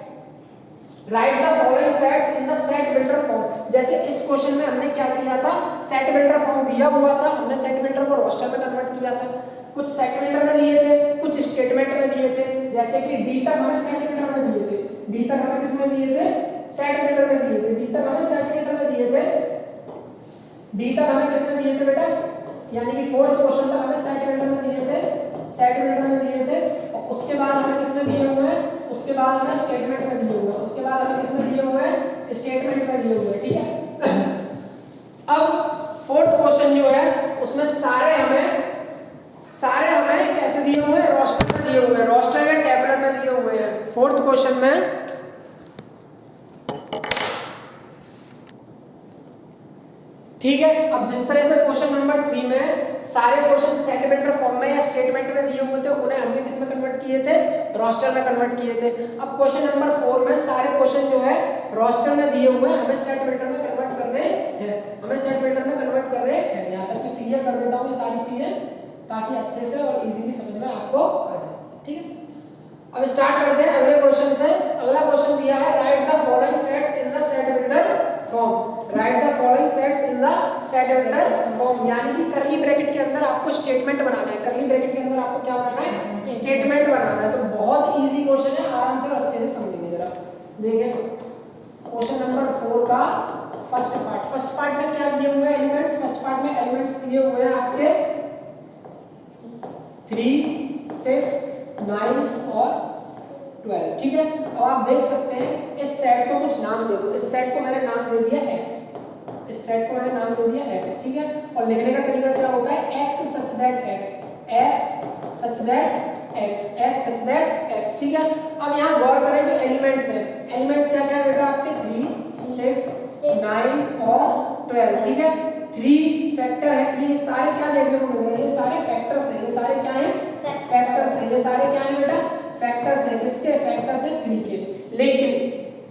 [SPEAKER 1] right the following sets in the set builder form. जैसे इस क्वेश्चन में हमने क्या किया था, सेट बिल्डर फॉर्म दिया हुआ था, हमने सेट बिल्डर को रोस्टर में कन्वर्ट किया था। कुछ सेट बिल्डर में लिए थे, कुछ स्टेटमेंट में लिए थे। जैसे कि डी तक हमें सेट बिल्डर में दिए थे, डी तक हमें किस में दिए थे, सेट बिल्डर में दिए थे। डी तक हमें सेट बिल्डर में दिए थे, डी तक हमें किस में दिए थे बेटा, यानी कि फोर्थ क्वेश्चन तक हमें सेट बिल्डर में दिए थे, सेट बिल्डर में दिए थे। और उसके बाद हमें किस में दिए हुए हैं, उसके बाद हमें स्टेटमेंट में दिए हुए हैं, उसके बाद हमें किस में दिए हुए हैं, स्टेटमेंट में दिए हुए हैं। ठीक है, अब फोर्थ क्वेश्चन जो है उसमें सारे हमें कैसे दिए हुए हैं, रोस्टर में दिए हुए हैं, रोस्टर या टेबलर में दिए हुए हैं। फोर्थ क्वेश्चन में ठीक है। अब जिस तरह से क्वेश्चन नंबर 3 में सारे क्वेश्चन सेट बिल्डर फॉर्म में या स्टेटमेंट में दिए हुए थे, उन्हें हमने किस में कन्वर्ट किए थे, रोस्टर में कन्वर्ट किए थे। अब क्वेश्चन नंबर 4 में सारे क्वेश्चन जो है रोस्टर में दिए हुए हैं, हमें सेट बिल्डर में कन्वर्ट करने हैं, हमें सेट बिल्डर में कन्वर्ट करने हैं। यहां तक मैं क्लियर कर देता हूं ये सारी चीजें ताकि अच्छे से और इजीली समझ में आपको आ जाए। ठीक है, अब स्टार्ट करते हैं अगले क्वेश्चन से। अगला क्वेश्चन दिया है, write the following sets in the set builder form. Right the following sets in the set builder form, यानी कि करली ब्रैकेट के अंदर आपको स्टेटमेंट बनाना है। करली ब्रैकेट के अंदर आपको क्या बनाना है, स्टेटमेंट बनाना है। तो बहुत इजी क्वेश्चन है, आराम से और अच्छे से समझेंगे। जरा देखें क्वेश्चन नंबर 4 का फर्स्ट पार्ट। फर्स्ट पार्ट में क्या दिए हुए हैं, एलिमेंट्स। फर्स्ट पार्ट में एलिमेंट्स दिए हुए हैं आपके 3, 6, 9 और 12। ठीक है, अब आप देख सकते हैं इस सेट को कुछ नाम दे दो। इस सेट को मैंने नाम दे दिया x, इस सेट को मैंने नाम दे दिया x। ठीक है, और लिखने का तरीका क्या होता है, x such that x, x such that x, x such that x। ठीक है, अब यहाँ गौर करें जो एलिमेंट्स हैं, एलिमेंट्स क्या क्या है बेटा आपके 3, 6, 9 और 12। ठीक है, 3 फैक्टर है, ये सारे क्या देखने को मिल रहे हैं, ये सारे फैक्टर्स हैं, ये सारे क्या हैं, फैक्टर्स हैं। ये सारे क्या हैं बेटा, फैक्टर्स हैं। किसके, फैक्टर्स हैं 3 के। लेकिन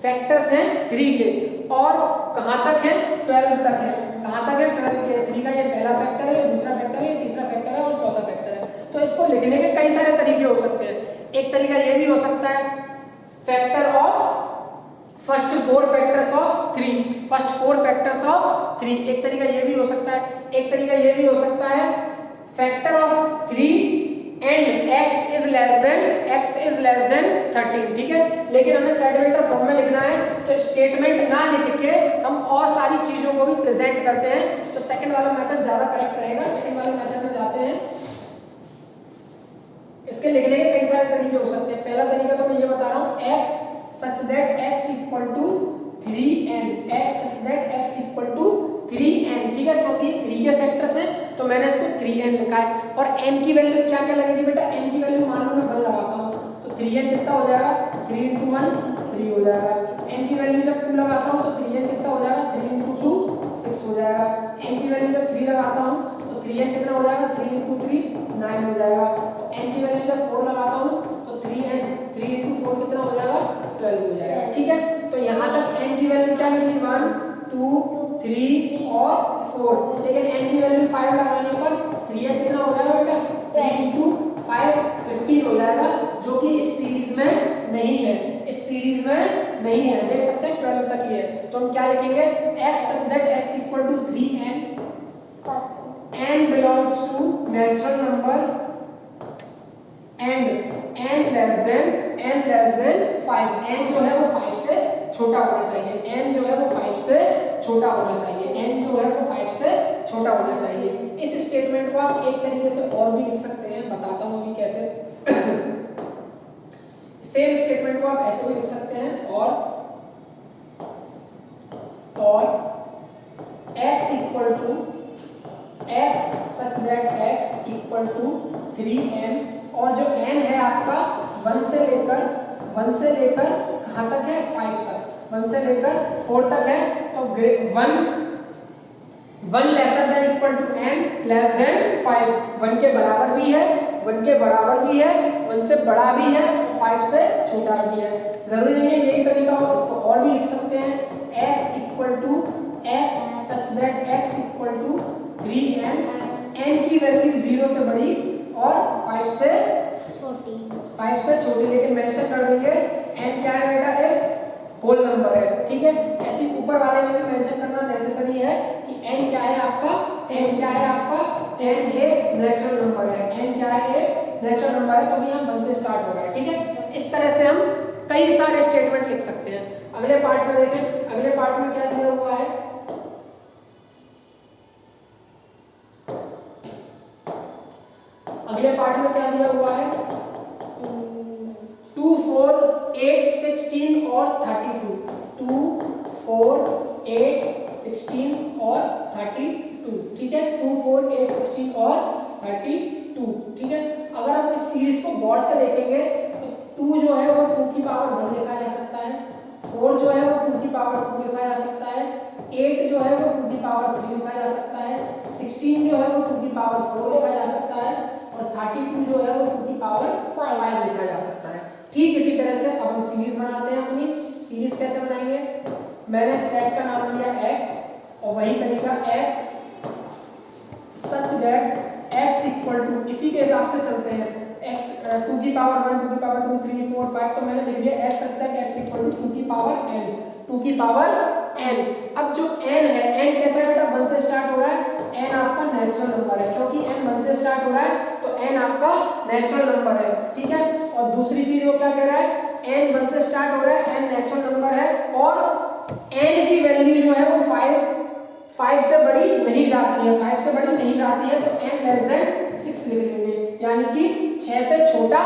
[SPEAKER 1] फैक्टर्स हैं 3 के और कहां तक है, 12 तक है। कहां तक है, 12 के। 3 का ये पहला फैक्टर है, दूसरा फैक्टर है, तीसरा फैक्टर है और चौथा फैक्टर है। तो इसको लिखने के कई सारे तरीके हो सकते हैं। एक तरीका ये भी हो सकता है, factor of first 4 factors of 3, first 4 factors of 3। एक तरीका ये भी हो सकता है। एक तरीका ये भी हो सकता है, factor of 3 and x is less than 13। ठीक है, लेकिन हमें सेट बिल्डर फॉर्म में लिखना है तो स्टेटमेंट ना लिख के हम और सारी चीजों को भी प्रेजेंट करते हैं। तो सेकंड वाला मेथड ज्यादा करेक्ट रहेगा। सेकंड वाले मेथड में जाते हैं। इसके लिखने के कई सारे तरीके हो सकते हैं। पहला तरीका तो मैं ये बता रहा हूं, x such that x equal to 3n, x such that x equal to 3n। ठीक है, क्योंकि ये 3 के फैक्टर्स हैं तो मैंने इसको 3n लिखा है। और n की वैल्यू क्या क्या लगेगी बेटा, n की वैल्यू मान लो मैं 1 लगाता हूं तो 3n कितना हो जाएगा, 3 × 1 3 हो जाएगा। n की वैल्यू जब 2 लगाता हूं तो 3n कितना हो जाएगा, 3 × 2 6 हो जाएगा। n की वैल्यू जब 3 लगाता हूं तो 3n कितना हो जाएगा, 3 × 3 9 हो जाएगा। n की वैल्यू जब 4 लगाता हूं तो 3 × 4 कितना हो जाएगा, 12 हो जाएगा। ठीक है, तो यहां तक n की वैल्यू क्या मिली, 1 2 3 और 4। लेकिन n की वैल्यू 5 लगाने पर 3n कितना हो जाएगा बेटा, 3 × 5 15 हो जाएगा, जो कि इस सीरीज में नहीं है। इस सीरीज में नहीं है, देख सकते हैं 12 तक ही है। तो हम क्या लिखेंगे, x such that x equal to 3n, n belongs to natural number and n less than 5। n जो है वो 5 से छोटा होना चाहिए। n जो है वो 5 से छोटा होना चाहिए। n जो है वो 5 से छोटा होना चाहिए। इस स्टेटमेंट को आप एक तरीके से और भी लिख सकते हैं, बताता हूं अभी कैसे। सेम स्टेटमेंट को आप ऐसे भी लिख सकते हैं, और x equal to x such that x equal to 3n, और जो n है आपका 1 से लेकर कहां तक है, 5 तक। 1 से लेकर 4 तक है, तो 1 lesser than equal to n less than 5। 1 के बराबर भी है, 1 के बराबर भी है, 1 से बड़ा भी है, 5 से छोटा भी है। जरूरी नहीं है यही तरीका हो, इसको और भी लिख सकते हैं। x equal to x such that x equal to 3n, n की वैल्यू 0 से बड़ी और 5 से छोटी, लेकिन मेंशन कर देंगे n क्या है बेटा, एक होल नंबर है, ठीक है। ऐसे ऊपर वाले में भी मेंशन करना नेसेसरी है कि n क्या है आपका, n क्या है आपका, n एक नेचुरल नंबर है, n क्या है, एक नेचुरल नंबर है, क्योंकि यहाँ 1 से स्टार्ट हो रहा है, ठीक है। इस तरह से हम कई सारे स्टेटमेंट लिख सकते हैं। अगले पार्ट में देखें, अगले पार्ट में क्या दिया हुआ है, अगले पार्ट में क्या दिया हुआ है, 2, 4, 8, 16 और 32, 2, 4, 8, 16 और 32, ठीक है, 2, 4, 8, 16 और 32, ठीक है। अगर आप इस सीरीज को गौर से देखेंगे तो 2 जो है वो 2 की पावर 1 लिखा जा सकता है, 4 जो है वो 2 की पावर 2 लिखा जा सकता है, 8 जो है वो 2 की पावर 3 लिखा जा सकता है, 16 जो है वो 2 की पावर 4 लिखा जा सकता है, और 32 जो है वो 2 की पावर 5 लिखा जा सकता है। ठीक इसी तरह से अब हम सीरीज बनाते हैं। अपनी सीरीज कैसे बनाएंगे, मैंने सेट का नाम लिया x और वही तरीका x such that x equal to, इसी के हिसाब से चलते हैं, x 2 की पावर 1, 2 की पावर 2, 3, 4, 5, तो मैंने लिख दिया x such that x equal to 2 की पावर n, 2 की पावर n। अब जो n है, n कैसा है बेटा, 1 से स्टार्ट हो रहा है, n आपका नेचुरल नंबर है, क्योंकि n 1 से स्टार्ट हो रहा है तो n आपका नेचुरल नंबर है, ठीक है। और दूसरी चीज वो क्या कह रहा है, n 1 से स्टार्ट हो रहा है, n नेचुरल नंबर है, और n की वैल्यू जो है वो 5 से बड़ी नहीं जाती है, 5 से बड़ी नहीं जाती है, तो n लेस देन 6 लिख लेंगे, यानी कि 6 से छोटा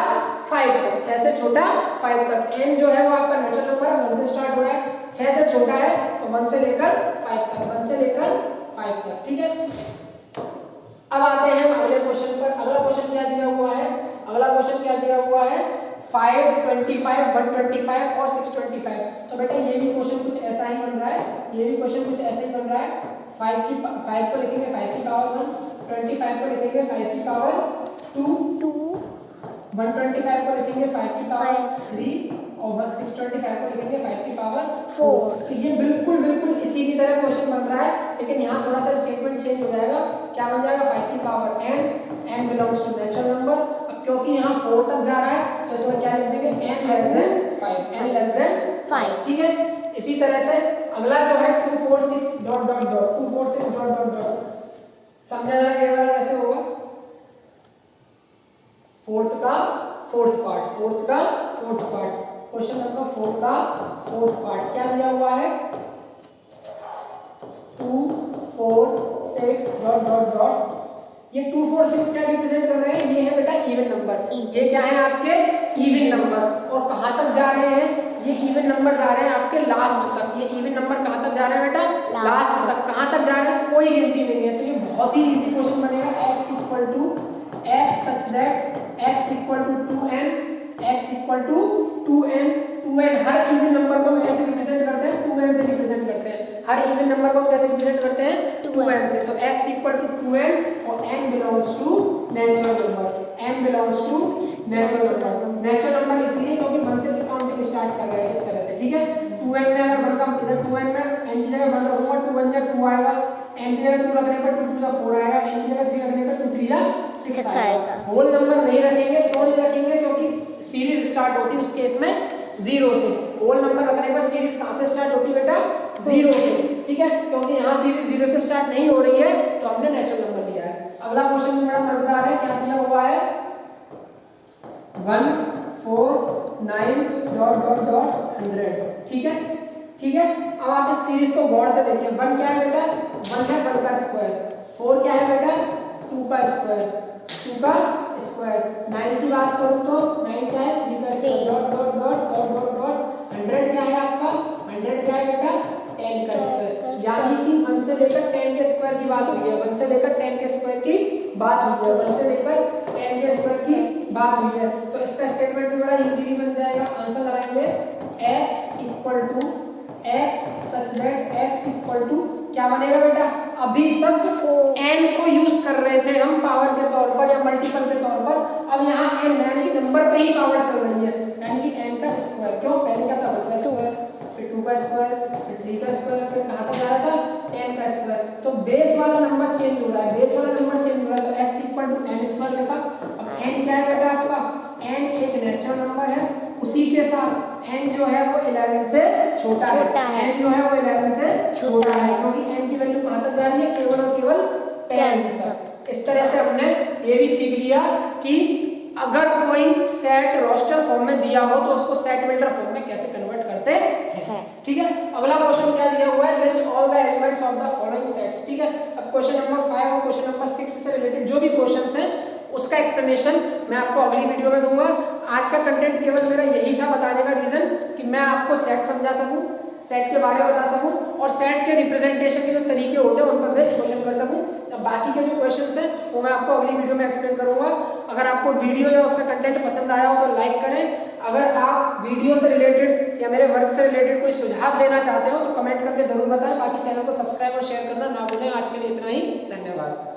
[SPEAKER 1] 5 तक, 6 से छोटा 5 तक। n जो है वो आपका नेचुरल नंबर है, 1 से स्टार्ट हो रहा है, 6 से छोटा है तो 1 से लेकर 5 तक, 1 से लेकर 5 तक, ठीक है। अब आते हैं अगले क्वेश्चन पर। अगला क्वेश्चन क्या दिया हुआ है, अगला क्वेश्चन क्या दिया हुआ है, 5, 25, 125 और 625। तो बेटा ये भी क्वेश्चन कुछ ऐसा ही बन रहा है, ये भी क्वेश्चन कुछ ऐसे ही बन रहा है। 5 को लिखेंगे 5 की पावर 1, 25 को लिखेंगे 5 की पावर 2, 125 को लिखेंगे 5 की पावर 3 और 625 को लिखेंगे 5 की पावर 4। तो ये बिल्कुल बिल्कुल इसी की तरह क्वेश्चन बन रहा है, लेकिन यहाँ थोड़ा सा स्टेटमेंट चेंज हो जाएगा। क्या बन जाएगा, 5 की power n belongs to natural number. अब क्योंकि यहाँ 4 तक जा रहा है तो इसमें क्या लिख देंगे, n less than 5, n less than 5, ठीक है। इसी तरह से अगला जो है 246 dot dot dot 246 dot dot dot, समझा जा रहा है कैसे होगा, फोर्थ का फोर्थ पार्ट, क्वेश्चन नंबर 4 का फोर्थ पार्ट क्या दिया हुआ है, 2, 4, 6 डॉट डॉट डॉट। ये 2, 4, 6 क्या रिप्रेजेंट कर रहे हैं, ये है बेटा इवन नंबर, ये क्या है आपके इवन नंबर। और कहां तक जा रहे हैं, ये इवन नंबर जा रहे हैं आपके लास्ट तक। ये इवन नंबर कहां तक जा रहे हैं बेटा, लास्ट तक। कहां तक जा रहे हैं, कोई गिनती नहीं है। तो ये बहुत ही इजी क्वेश्चन बनेगा, x equal to x such that x equal to 2n, x equal to 2n हर इवन नंबर को हम कैसे रिप्रेजेंट करते हैं, 2n से रिप्रेजेंट करते हैं। हर इवन नंबर को हम कैसे रिप्रेजेंट करते हैं, 2n से। तो x इक्वल टू 2n और n belongs to natural number, n belongs to natural number. Natural number इसलिए क्योंकि 1 से काउंटिंग स्टार्ट कर रहे हैं इस तरह से, ठीक है। 2n में अगर 1 का इधर 2n में n की जगह 1 रखूंगा, 2 1 जा 2 आएगा, n की जगह 2 रखने पर 2 2 जा 4 आएगा, n की जगह 3 रखने पर 2 3 जा 6 आएगा। होल नंबर नहीं रखेंगे, क्यों नहीं रखेंगे, क्योंकि सीरीज स्टार्ट होती है उस केस में 0 से। होल नंबर रखने पर सीरीज कहां से स्टार्ट होती है बेटा, 0 से, ठीक है। क्योंकि यहाँ सीरीज 0 से स्टार्ट नहीं हो रही है तो हमने नेचुरल नंबर लिया है। अगला क्वेश्चन भी बड़ा मजेदार है, क्या दिया हुआ है, 1, 4, 9 डॉट डॉट डॉट 100, ठीक है, ठीक है। अब आप इस सीरीज को गौर से देखिए, 1 क्या है बेटा, 1 है 1 का स्क्वायर, 4 क्या है बेटा, 2 का स्क्वायर, 2 का स्क्वायर। 9 की बात करूं तो 9 क्या है, 3 का square, dot dot dot dot dot dot. 100 क्या है आपका, 100 क्या है बेटा, 10 का स्क्वायर। यानी कि 1 से लेकर 10 के स्क्वायर की बात हुई है, 1 से लेकर 10 के स्क्वायर की बात हुई है, 1 से लेकर 10 के स्क्वायर की बात हुई है। तो इसका स्टेटमेंट भी बड़ा इजीली बन जाएगा। आंसर लगाएंगे x equal to x such that x equal to क्या बनेगा बेटा, अभी तक n को यूज कर रहे थे हम पावर के तौर पर या मल्टीपल के तौर पर, अब यहाँ n यानी कि नंबर पे ही पावर चल रही है, यानी कि n का स्क्वायर। क्यों, पहले क्या था 1 का स्क्वायर, फिर 2 का स्क्वायर, फिर 3 का स्क्वायर, फिर कहाँ तक जा रहा था 10 का स्क्वायर। तो बेस वाला नंबर चेंज हो रहा है, बेस वाला नंबर चेंज हो रहा है, तो x equal to n square लिखा। अब n क्या है बेटा आपका, n एक नेचुरल नंबर है, उसी के साथ n जो है वो 11 से छोटा है, n जो है वो 11 से छोटा है, क्योंकि n की वैल्यू कहाँ तक जा रही है, केवल और केवल 10 तक। इस तरह से हमने ये भी सीख लिया कि अगर कोई सेट रोस्टर फॉर्म में दिया हो तो उसको सेट बिल्डर फॉर्म में कैसे कन्वर्ट करते हैं। ठीक है, अगला क्वेश्चन क्या दिया हुआ है, list all the elements of the following sets. ठीक है, अब क्वेश्चन नंबर 5 और क्वेश्चन नंबर 6 से रिलेटेड जो भी क्वेश्चंस हैं उसका एक्सप्लेनेशन मैं आपको अगली वीडियो में दूंगा। आज का कंटेंट केवल मेरा यही था बताने का रीजन कि मैं आपको सेट समझा सकूं, सेट के बारे में बता सकूं और सेट के रिप्रेजेंटेशन के जो तरीके होते हैं उन पर बेस्ड क्वेश्चन कर सकूं। अब बाकी के जो क्वेश्चंस हैं वो मैं आपको अगली वीडियो में एक्सप्लेन करूंगा। अगर आपको वीडियो या उसका कंटेंट पसंद आया हो तो लाइक करें। अगर आप वीडियो से रिलेटेड या मेरे वर्क से रिलेटेड कोई सुझाव देना चाहते हो तो कमेंट करके जरूर बताएं। बाकी चैनल को सब्सक्राइब और शेयर करना ना भूलें। आज के लिए इतना ही, धन्यवाद।